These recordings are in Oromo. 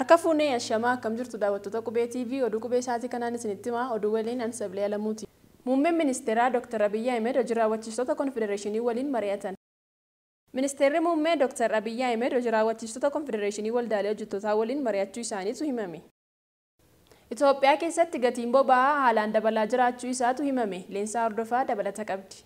Harka fuunee ashamaa akkam jirtu daawwattoota Qubee TV oduu qubee isaatii kanaan isinitti himaa oduu waliin Ansablee Alamuuti. Muummeen ministeeraa Dr. Abiy Ahmed hojii raawwachiistota konfedereeshinii waliin mari'atan. Ministeerri muummee Dr. Abiy Ahmed hojii raawwachiistota konfedereeshinii waldaalee hojjettootaa waliin mari'achuu isaaniitu himame. Itoophiyaa keessatti gatiin boba'aa haalaan dabalaa jiraachuu isaatu himame. Leensaa hordofaa dabalata qabdi.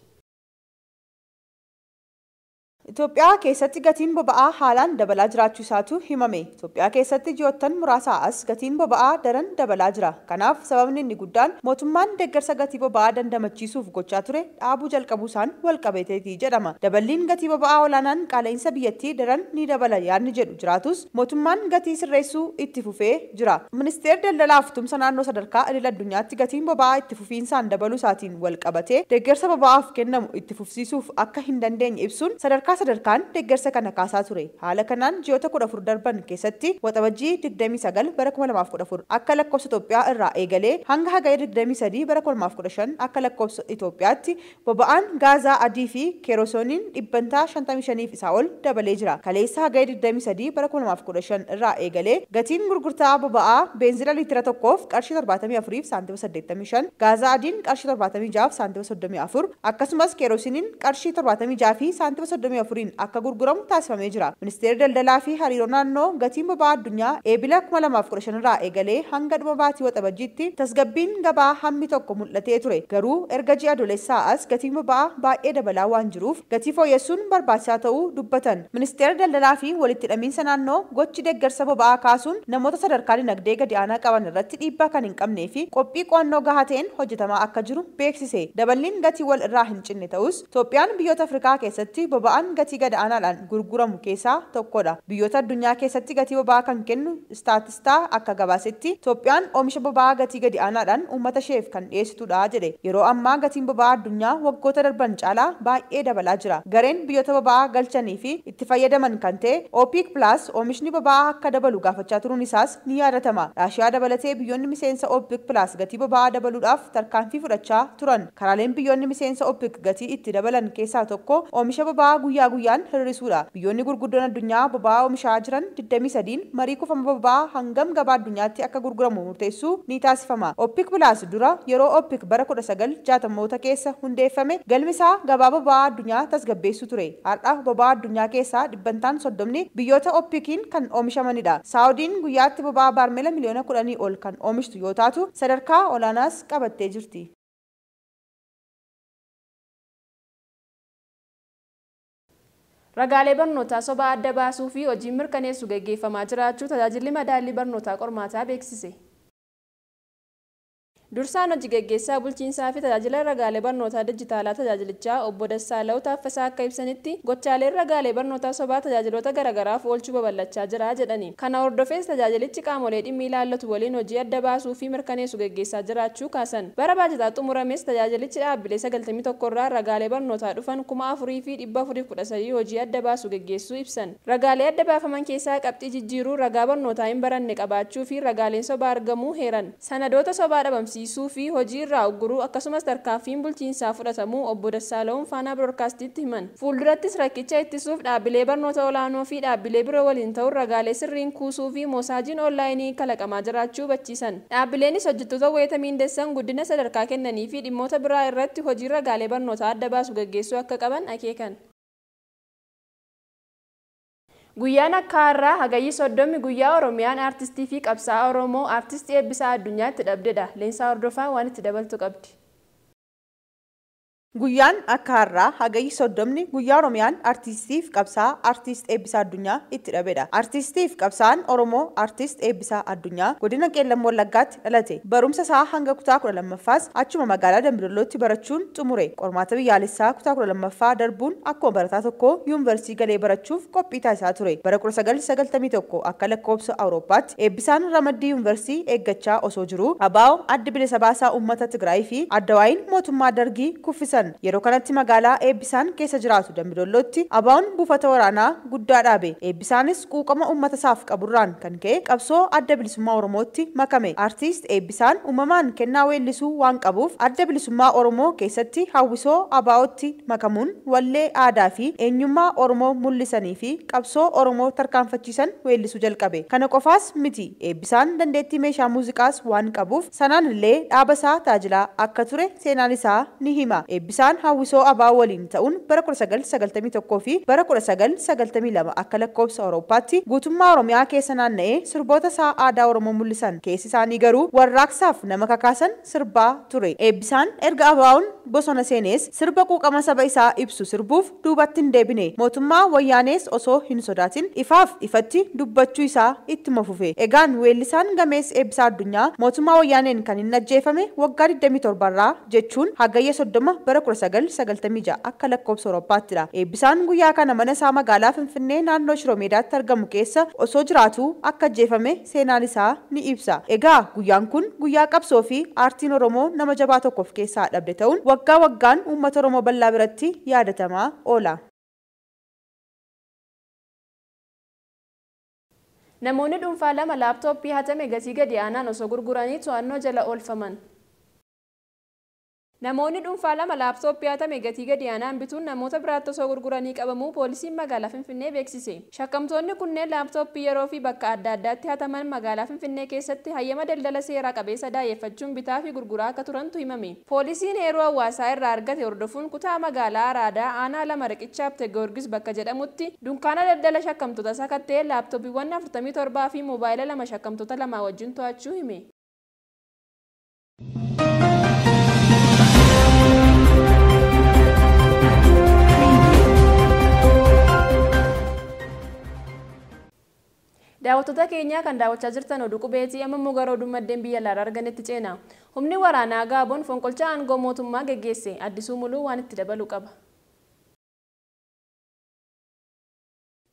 Itoophiyaa keessatti gatiin boba'aa haalaan dabalaa jiraachuu isaatu himame. Itoophiyaa keessatti ji'oottan muraasa as gatiin boba'aa daran dabalaa jira. Kanaaf sababni inni guddaan mootummaan deeggarsa gatii boba'aa dandamachiisuuf gochaa ture dhaabuu jalqabuu isaan wal qabateeti jedhama. Daballiin gatii boba'aa olaanaan qaala'insa biyyattii daran ni dabala yaadni jedhu jiraatus mootummaan gatii sirreessuu itti fufee jira. Ministeerri daldalaa fi tumsa naannoo sadarkaa idil addunyaatti gatiin boba'aa itti fufiinsaan dabaluu isaatiin wal qabatee deeggarsa boba'aaf kennamu itti fufsiisuuf akka hin dandeenye ibsuun sadarkaan deeggarsa kana kaasaa ture. Haala kanaan ji'oota 14 darban keessatti waxabajjii 29 bara 2014 akka lakkoofsa Itoophiyaa irraa eegalee hanga hagayya 23 bara 2015 akka lakkoofsa Itoophiyaatti boba'aan gaazaa adii fi keerosooniin dhibbantaa 55 isaa ol dabalee jira. Kaleessa hagayya 23 bara 2015 irraa eegalee gatiin gurgurtaa boba'aa beenzila liitira tokkoof qarshii 74 fi saantima 85, gaazaa adiin qarshii 76 fi saantima 34, akkasumas keerosiniin qarshii 76 fi saantima 34 akka gurguramu taasifamee jira. Ministeerri daldalaa fi hariiroo naannoo gatiin boba'aa addunyaa eebila 2015 irraa eegalee hanga dhuma baatii waxabajjiitti tasgabbiin gabaa hammi tokko mul'atee ture. Garuu erga ji'a adoolessaa as gatiin boba'aa baay'ee dabalaa waan jiruuf gatii fooyyessuun barbaachisaa ta'uu dubbatan. Ministeerri daldalaa fi walitti hidhamiinsa naannoo gochi deeggarsa boba'aa kaasuun namoota sadarkaa dinagdee gadi aanaa qaban irratti dhiibbaa kan hin qabnee fi qophii qo'annoo gahaa ta'een hojjetamaa akka jiru beeksise. Daballiin gatii wal irraa hin cinne ta'us Itoophiyaan biyyoota Afrikaa keessatti boba'aan gatii gad aanaadhaan gurguramu keessaa tokkodha. Biyyoota addunyaa keessatti gatii boba'aa kan kennu Staatistaa akka gabaasetti Itoophiyaan oomisha boba'aa gatii gadi aanaadhaan uummata isheef kan dhiyeessitudha jedhe. Yeroo ammaa gatiin boba'aa addunyaa waggoota darban caalaa baay'ee dabalaa jira. Gareen biyyoota boba'aa galchanii fi itti fayyadaman kan ta'e OPEC+ oomishni boba'aa akka dabalu gaafachaa turuun isaas ni yaadatama. Raashiyaa dabalatee biyyoonni miseensa OPEC+ gatii boba'aa dabaluudhaaf tarkaanfii fudhachaa turan. Karaaleen biyyoonni miseensa OPEC gatii itti dabalan keessaa tokko oomisha boba'aa guyyaa guyyaan hir'isuudha. Biyyoonni gurguddoon addunyaa boba'aa oomishaa jiran 23 marii kuufama boba'aa hangam gabaa addunyaatti akka gurguramu murteessuu ni taasifama. OPEC+ dura yeroo OPEC bara 1960moota keessa hundeeffame galmi isaa gabaa boba'aa addunyaa tasgabbeessuu ture. Har'a boba'aa addunyaa keessaa dhibbantaan 30 biyyoota OPEC'n kan oomishamanidha. Saawudiin guyyaatti boba'aa baarmela miliyoona 10 ol kan oomishtu yoo taatu sadarkaa olaanaas qabattee jirti. Ragaalee barnootaa sobaa adda baasuu fi hojiin mirkaneessuu gaggeeffamaa jiraachuu tajaajilli madaallii barnootaa qormaataa beeksise. Dursaan hojii gaggeessaa bulchiinsaa fi tajaajila ragaalee barnootaa dijitaalaa tajaajilichaa obbo Dassaala'uu Taaffasaa akka ibsanitti gochaaleen ragaalee barnootaa sobaa tajaajiloota garaagaraaf oolchuu babal'achaa jira jedhani. Kana hordofees tajaajilichi qaamolee dhimmi ilaallatu waliin hojii adda baasuu fi mirkaneessuu gaggeessaa jiraachuu kaasan. Bara baajataa xumurames tajaajilichi dhaabbilee 91 irraa ragaalee barnootaa dhufan 4,413 hojii adda baasuu gaggeessuu ibsan. Ragaalee adda baafaman keessaa qabxii jijjiiruu, ragaa barnootaa hin baranne qabaachuu fi ragaaleen sobaa argamuu heeran. Sanadoota sobaa dhabamsiisuu fi hojii irraa ugguruu akkasumas tarkaanfiin bulchiinsaa fudhatamuu obbo Dassaala'uun Faanaa Biroodkaastitti himan. Fuuldurattis rakkicha ittisuuf dhaabbilee barnoota olaanoo fi dhaabbilee biroo waliin ta'uun ragaalee sirriin kuusuu fi moosaajiin onlaayinii kalaqamaa jiraachuu hubachiisan. Dhaabbileenis hojjettoota wayita miindessan guddina sadarkaa kennanii fi dhimmoota biraa irratti hojii ragaalee barnootaa adda baasu gaggeessuu akka qaban akeekan. Guyyaan akka har'aa hagayyi 30 guyyaa Oromiyaan aartistii fi qabsaa'aa Oromoo aartistii Eebbisaa Addunyaatti dhabdedha. Leensaa hordofaa waan itti dabaltu qabdi. Guyyaan akka har'aa hagayyi 30 guyyaa Oromiyaan aartistii fi qabsaa'aa aartist Eebbisaa Addunyaa itti dhabedha. Aartistii fi qabsaa'aan Oromoo aartist Eebbisaa Addunyaa godina Qeellam Wallaggaatti dhalate. Barumsa isaa hanga kutaa 12ffaas achuma magaalaa Dambidollootti barachuun xumure. Qormaata biyyaalessaa kutaa 12ffaa darbuun akkuma barataa tokko yuunivarsiitii galee barachuuf qophii taasisaa ture. Bara 1991 akka lakkoofsa Awurooppaatti Eebbisaan ramaddii yuunivarsiitii eeggachaa osoo jiru ABO adda bilisa baasaa uummata Tigraay fi Addawaayin mootummaa Dargii kuffisan. ibsan. Yeroo kanatti magaalaa Eebbisaan keessa jiraatu Dambidollootti ABO'n buufata waraanaa guddaa dhaabe. Eebbisaanis quuqama uummata isaaf qaburraan kan ka'e qabsoo adda bilisummaa Oromootti makame. Artiist Eebbisaan uumamaan kennaa weellisuu waan qabuuf adda bilisummaa Oromoo keessatti hawwisoo ABO'tti makamuun wallee aadaa fi eenyummaa Oromoo mul'isanii fi qabsoo Oromoo tarkaanfachiisan weellisuu jalqabe. Kana qofaas miti. Eebbisaan dandeettii meeshaa muuziqaas waan qabuuf sanaan illee dhaaba isaa tajaajilaa akka ture seenaan isaa ni hima. Eebbisaan hawwisoo ABO waliin ta'uun bara 1991 fi bara 1992 akka lakkoofsa Awurooppaatti guutummaa Oromiyaa keessa naanna'ee sirboota isaa aadaa Oromoo mul'isan. Keessi isaanii garuu warraaqsaaf nama kakaasan sirbaa ture. Eebbisaan erga ABO'n bosona seenees sirba quuqama saba isaa ibsu sirbuuf duubatti hin deebine. Mootummaa wayyaanees osoo hin sodaatin ifaaf ifatti dubbachuu isaa ittuma fufe. Egaan weellisaan gamees Eebbisaa Addunyaa mootummaa wayyaaneen kan hin ajjeefame waggaa 27 irraa jechuun hagayya 30 bara 1996 akka lakkoofsa Awurooppaattidha. Eebbisaan guyyaa kana mana isaa magaalaa Finfinnee naannoo Shiroo Meedaatti argamu keessa osoo jiraatu akka ajjeefame seenaan isaa ni ibsa. Egaa guyyaan kun guyyaa qabsoo fi aartiin Oromoo nama jabaa tokkoof keessaa dhabde ta'uun waggaa waggaan uummata Oromoo bal'aa biratti yaadatamaa oola. Namoonni dhuunfaa lama laaptooppii hatame gatii gadi aanaan osoo gurguranii to'annoo jala oolfaman. Namoonni dhuunfaa lama laaptooppii hatame gatii gadi aanaan bituun namoota biraatti osoo gurguranii qabamuu poolisiin magaalaa Finfinnee beeksise. Shakkamtoonni kunneen laaptooppii yeroo fi bakka adda addaatti hataman magaalaa Finfinnee keessatti hayyama daldala seeraa qabeessa daayeffachuun bitaa fi gurguraa akka turantu himame. Poolisiin eeruu hawaasaa irraa argate hordofuun kutaa magaalaa Araadaa aanaa lama riqicha Giyoorgis bakka jedhamutti dunkaana daldala shakkamtoota sakattee laaptooppiiwwan 47 fi moobaayila 2 shakkamtoota 2 wajjin to'achuu hime. Daawwattoota keenya kan daawwachaa jirtan oduu qubeetii amma immoo gara oduu maddeen biyya alaa arganitti ceena. Humni waraanaa Gaaboon fonqolcha aangoo mootummaa geggeesse. Addisuu Muluu waan itti dabalu qaba.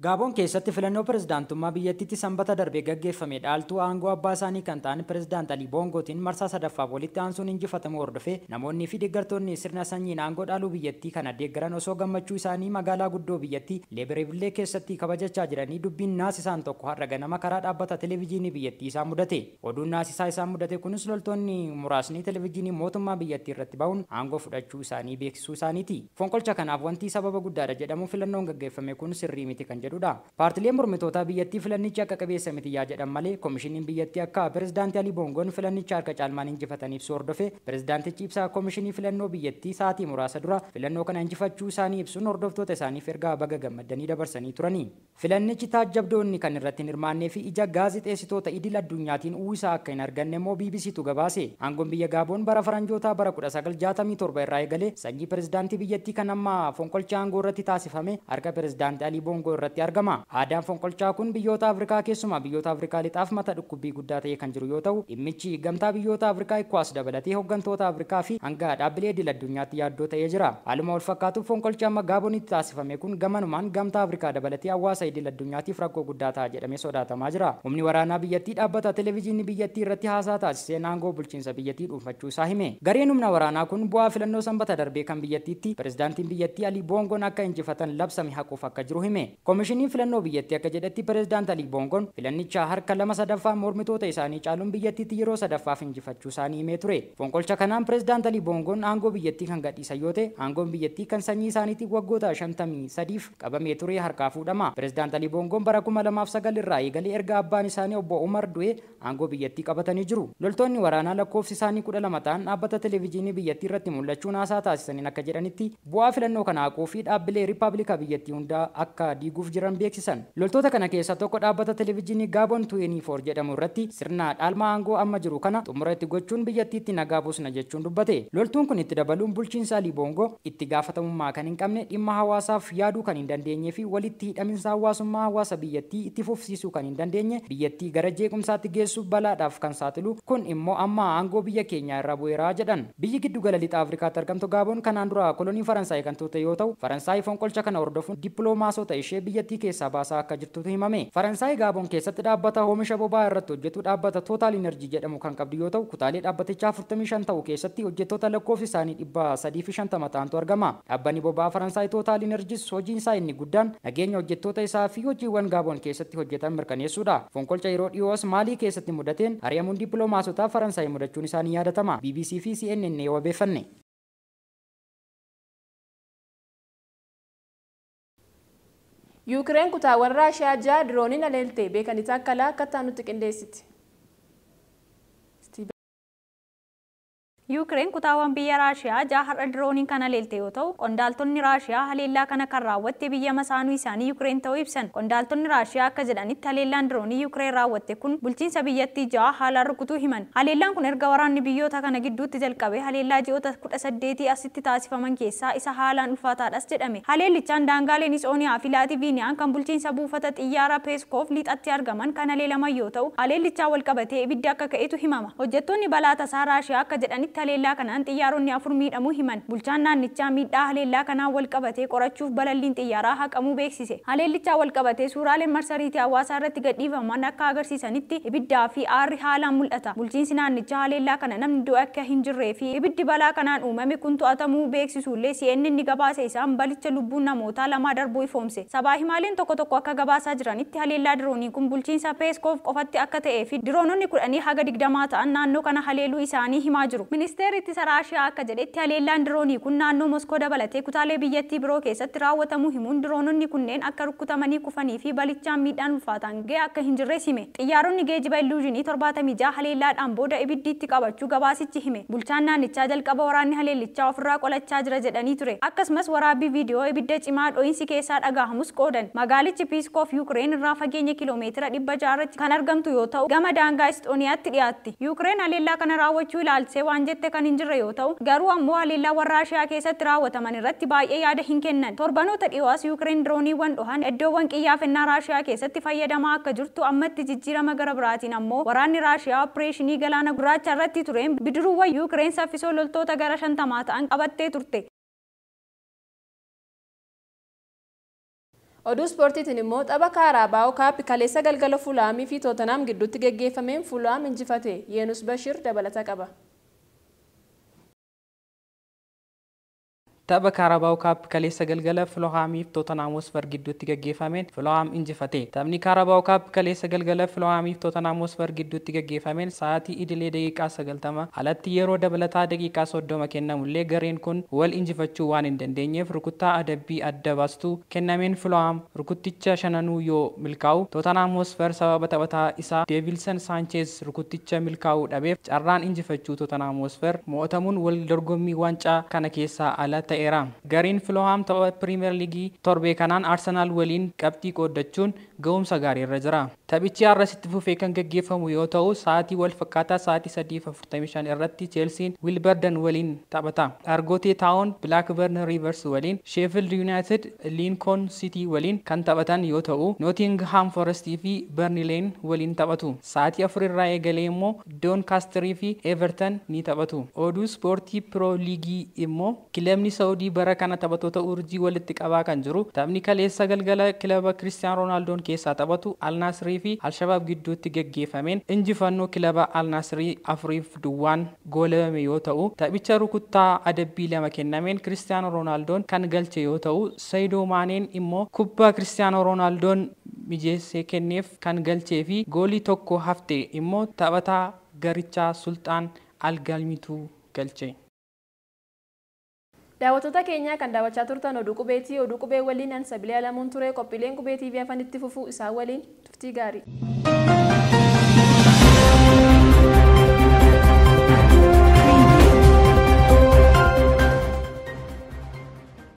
Gaaboon keessatti filannoo pirezidaantummaa biyyattiitti sanbata darbee gaggeeffame dhaaltuu aangoo abbaa isaanii kan ta'an pirezidaant Ali Boongootiin marsaa sadaffaaf walitti aansuun injifatamuu hordofee namoonni fi deeggartoonni sirna sanyiin aangoo dhaaluu biyyattii kana deeggaran osoo gammachuu isaanii magaalaa guddoo biyyattii Libreville keessatti kabajachaa jiranii dubbiin naasisaan tokko har'a ganama karaa dhaabbata televezyiinii biyyattii isaa mudate. Oduun naasisaa isaa mudate kunis loltoonni muraasni televezyiinii mootummaa biyyattii irratti ba'uun aangoo fudhachuu isaanii beeksisuu isaaniiti. Fonqolcha kanaaf wanti sababa guddaadha jedhamu filannoon gaggeeffame kun sirrii miti kan jedhudha. Paartileen mormitootaa biyyattii filannichi akka qabeessa miti yaa jedhan malee koomishiniin biyyattii akka pirezidaantii Ali Boongoon filannicha harka caalmaan injifataniif hordofe pirezidaantichi ibsaa koomishinii filannoo biyyattii sa'aatii muraasa dura filannoo kana injifachuu isaanii ibsuun hordoftoota isaaniif ergaa baga gammadanii dabarsanii turani. Filannichi taajjabdoonni kan irratti hin hirmaannee fi ija gaazexeessitoota idil addunyaatiin uwwisaa akka hin arganne immoo BBCtu gabaase. Aangoon biyya Gaaboon bara faranjootaa bara 1967 irraa eegalee sanyii pirezidaantii biyyattii kan amma fonqolcha aangoo irratti taasifame harka pirezidaantii Ali Boongoo irratti argama. Aadaan fonqolchaa kun biyyoota Afrikaa keessumaa biyyoota Afrikaa lixaaf mata dhukkubbii guddaa ta'e kan jiru yoo ta'u dhimmichi gamtaa biyyoota Afrikaa ECOWAS dabalatee hooggantoota Afrikaa fi hanga dhaabbilee idil addunyaatti yaaddoo ta'ee jira. Haaluma wal fakkaatuuf fonqolchi amma Gaaboonitti taasifame kun gamanumaan gamtaa Afrikaa dabalatee hawaasa idil addunyaatiif rakkoo guddaa ta'a jedhamee sodaatamaa jira. Humni waraanaa biyyattii dhaabbata televezyiinii biyyattii irratti haasaa taasisee aangoo bulchiinsa biyyattii dhuunfachuu isaa hime. Gareen humna waraanaa kun bu'aa filannoo sanbata darbee kan biyyattiitti pirezidaantiin biyyattii Ali Boongoon akka injifatan labsame haquuf akka jiru hime. Koomishiniin filannoo biyyattii akka jedhetti pirezidaant Ali Boongoon filannicha harka lama sadaffaa mormitoota isaanii caaluun biyyattiitti yeroo sadaffaaf injifachuu isaanii himee ture. Fonqolcha kanaan pirezidaant Ali Boongoon aangoo biyyattii kan gadhiisan yoo ta'e aangoon biyyattii kan sanyii isaaniitiif waggoota 53f qabamee ture harkaa fuudhama. Pirezidaant Ali Boongoon bara 2009 irraa eegalee erga abbaan isaanii obbo Umar du'e aangoo biyyattii qabatanii jiru. Loltoonni waraanaa lakkoofsi isaanii 12 ta'an dhaabbata televezyiinii biyyattii irratti mul'achuun haasaa taasisaniin akka jedhanitti bu'aa filannoo kana haquu fi dhaabbilee riippaabilikaa biyyattii hundaa akka diiguuf jiran beeksisan. Loltoota kana keessaa tokko dhaabbata televezyiinii Gaaboon 24 jedhamu irratti sirna dhaalma aangoo amma jiru kana xumura itti gochuun biyyattiitti nagaa buusna jechuun dubbate. Loltuun kun itti dabaluun bulchiinsa Ali Boongoo itti gaafatamummaa kan hin qabne dhimma hawaasaaf yaaduu kan hin dandeenye fi walitti hidhaminsa hawaasummaa hawaasa biyyattii itti fufsiisuu kan hin dandeenye biyyattii gara jeequmsaatti geessuuf balaadhaaf kan saaxilu kun immoo amma aangoo biyya keenyaa irra bu'eeraa jedhan. Biyyi giddu gala lixa Afrikaatti argamtu Gaaboon kanaan dura kolonii Faransaay kan turte yoo ta'u Faransaay fonqolcha kana hordofuun dippiloomaasota ishee biyya biyyattii keessaa baasaa akka jirtutu himame. Faransaay Gaaboon keessatti dhaabbata oomisha boba'aa irratti hojjetu dhaabbata Total Energy jedhamu kan qabdu yoo ta'u kutaalee dhaabbatichaa 45 ta'u keessatti hojjettoota lakkoofsi isaanii 350 ta'antu argama. Dhaabbanni boba'aa Faransaay Total Energy hojiin isaa inni guddaan nageenya hojjettoota isaa fi hojiiwwan Gaaboon keessatti hojjetan mirkaneessuudha. Fonqolcha yeroo dhiyoos Maalii keessatti mudateen ari'amuun dippiloomaasota Faransaay mudachuun isaanii yaadatama. BBC fi CNN wabeeffanne. Yuukireen kutaawwan Raashiyaa 6 dirooniin aleelte beekanitti akka laakkataa nutti qindeessiti. Yuukireen kutaawwan biyya Raashiyaa 6 har'a dirooniin kan aleelte yoo ta'u, qondaaltonni Raashiyaa haleellaa kana kan raawwatte biyya masaanuu isaanii Yuukireen ta'uu ibsan. Qondaaltonni Raashiyaa akka jedhanitti haleellaan diroonii Yuukireen raawwatte kun bulchiinsa biyyattii 6 haalaan rukutuu himan. Haleellaan kun erga waraanni biyyoota kana gidduutti jalqabe haleellaa ji'oota 18 asitti taasifaman keessaa isa haalaan ulfaataadhas jedhame. Haleellichaan daangaaleen Isooniyaa fi Laativiiniyaan kan bulchiinsa buufata xiyyaara Peeskoof liixatti argaman kan haleelaman yoo ta'u, haleellichaan walqabatee ibiddi akka ka'etu himama. Hojjettoonni balaa tasaa Raashiyaa akka jedhanitti haleellaa kanaan xiyyaaronni 4 miidhamuu himan. Bulchaan naannichaa miidhaa haleellaa kanaan walqabatee qorachuuf balalliin xiyyaaraa haqamuu beeksise. Haleellichaan walqabatee suuraaleen marsariitii hawaasaa irratti gadhiifaman akka agarsiisanitti ibiddaa fi aarri haalaan mul'ata. Bulchiinsi naannichaa haleellaa kana namni du'e akka hin jirree fi ibiddi balaa kanaan uumame kun to'atamuu beeksisuullee CNN gabaase isaan balicha lubbuun namootaa 2 darbuu ifoomse. Sabaa himaaleen tokko tokko akka gabaasaa jiranitti haleellaa diroonii kun bulchiinsa Peeskoof qofatti akka ta'ee fi diroononni 10 haga 20 ta'an naannoo kana haleeluu isaanii himaa jiru. Ministeerri ittisa Raashiyaa akka jedhetti haleellaan diroonii kun naannoo Moskoo dabalatee kutaalee biyyattii biroo keessatti raawwatamuu himuun diroononni kunneen akka rukkutamanii kufanii fi balichaan miidhaan ulfaataan ga'e akka hin jirres hime. Xiyyaaronni geejiba Illuuzhinii 76 haleellaadhaan booda ibiddiitti qabachuu gabaasichi hime. Bulchaan naannichaa jalqaba waraanni haleellichaa ofirraa qolachaa jira jedhanii ture. Akkasumas waraabbii viidiyoo ibidda cimaa dho'iinsi keessaa dhagahamus qoodan. Magaalichi Piiskoof Yuukireen irraa fageenya kiiloomeetira 600 irratti kan argamtu yoo ta'u, gama daangaa Istooniyaatti dhiyaatti. Yuukireen haleellaa kana raawwachuu ilaalchisee waan jette kan hin jirre yoo ta'u, garuu ammoo haleellaawwan Raashiyaa keessatti raawwataman irratti baay'ee yaada hin kennan. Torbanoota dhiyoos Yuukireen dirooniiwwan dhohan iddoowwan qiyyaafannaa Raashiyaa keessatti fayyadamaa akka jirtu ammatti jijjiirama gara biraatiin ammoo waraanni Raashiyaa opereeshinii galaana gurraacha irratti tureen bidiruuwwan Yuukireen saffisoo loltoota gara 50 ta'an qabattee turte. Oduu ispoortiitiin immoo tapha Kaaraabaaw Kaap kaleessa galgala Fulaamii fi Tootenaam gidduutti geggeeffameen Fulaam injifate. Yeenus Bashir dabalata qaba. Tapha Kaaraabaaw Kaap kaleessa galgala Fulhaamiif Tootenaam Hotspur gidduutti gaggeeffameen Fulhaam injifate. Taphni Kaaraabaaw Kaap kaleessa galgala Fulhaamiif Tootenaam Hotspur gidduutti gaggeeffameen sa'aatii idilee daqiiqaa 90 alatti yeroo dabalataa daqiiqaa 30 kennamullee gareen kun wal injifachuu waan hin dandeenyeef rukuttaa adabbii adda baastuu kennameen Fulhaam rukutticha shananuu yoo milkaa'u Tootenaam Hotspur sababa taphataa isaa Deevilsan Saancheez rukutticha milkaa'uu dhabeef carraan injifachuu Tootenaam Hotspur mo'atamuun wal dorgommii waancaa kana keessaa ala ta'eera. Gariin Fulhaam tapha Piriimeer Liigii torbee kanaan Arsenaal waliin qabxii qooddachuun ga'umsa gaarii irra jira. Taphichi har'asitti fufee kan gaggeeffamu yoo ta'u sa'aatii wal fakkaataa sa'aatii 3:45 irratti Cheelsiin Wilbarden waliin taphata. Argotee Taawun Blackburn Rovers waliin, Sheffield United Lincoln City waliin kan taphatan yoo ta'u Nottingham Forest fi Burnley waliin taphatu. Sa'aatii 4 irraa eegalee immoo Doncaster fi Everton ni taphatu. Oduu ispoortii Pro Liigii immoo kilabni Saudii bara kana taphattoota urjii walitti qabaa kan jiru. Taphni kaleessa galgala kilaba Cristiano Ronaldoon keessaa taphatu Al Nassr fi Al Shabaab gidduutti gaggeeffameen injifannoo kilaba Al Nassr 4-2 goolabame yoo ta'u taphicha rukuttaa adabbii 2 kennameen Cristiano Ronaldoon kan galche yoo ta'u Sadio Maaneen immoo kubbaa Cristiano Ronaldoon mijeessee kenneef kan galchee fi goolii tokko hafte immoo taphataa garichaa Sultaan Algalmituu galche. Daawwattoota keenya kan daawwachaa turtan oduu qubeetii oduu qubee waliin Ansabilee Alamuun ture qophiileen qubeetii fi afaan itti fufuu isaa waliin turtii gaarii.